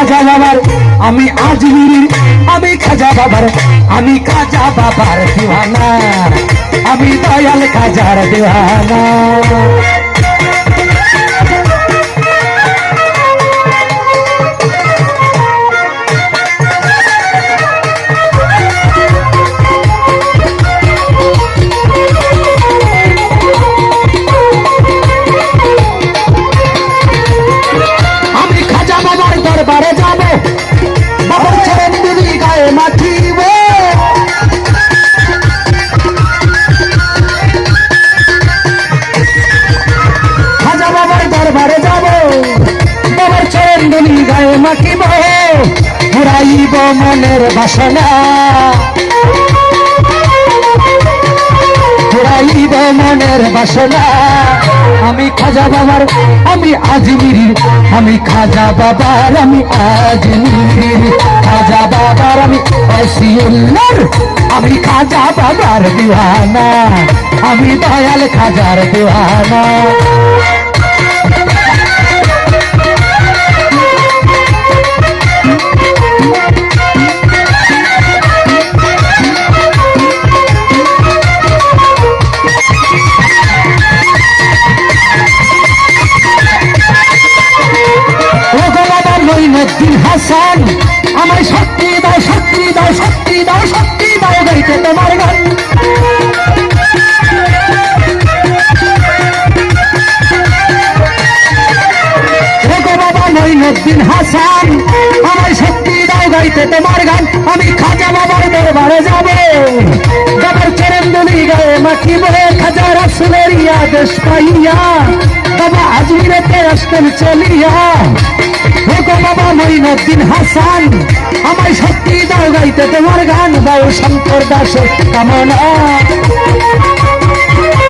খাজা বাবার, আমি আজমিরির, আমি খাজা বাবার, আমি খাজা বাবার দিওয়ানা, আমি দয়াল খাজার দিওয়ানা। দরবারে যাব, বাবার চরণ দুলি গায়ে মাখিব, খাজা বাবার দরবারে যাব, বাবার চরণ দুলি গায়ে মাখিব, পুরাইব মনের বাসনা, পুরাইব মনের বাসনা। আমি খাজা বাবার, আমি আজমিরির, আমি খাজা বাবার, আমি আজমিরির, খাজা বাবার, আমি ওসিউল্লাহর, আমি খাজা বাবার দিওয়ানা, আমি দয়াল খাজার দিওয়ানা। মঈনুদ্দিন হাসান, আমায় শক্তি দাও, শক্তি দাও, শক্তি দাও, শক্তি দাও, গাইতে তোমার গান। বাবা মঈনুদ্দিন হাসান, আমায় শক্তি দাও, গাইতে তোমার গান। আমি খাজা বাবার দরবারে যাব, বাবার চরণ দুলি গায়ে মাখিব, খাজা রাসূলের আদেশ পাইয়া বাবা আজমিরেতে আসতেন চলিয়া। বাবা মঈনুদ্দিন হাসান, আমায় শক্তি দাও, গাইতে তোমার গান। দাও শঙ্কর দাসের কামনা।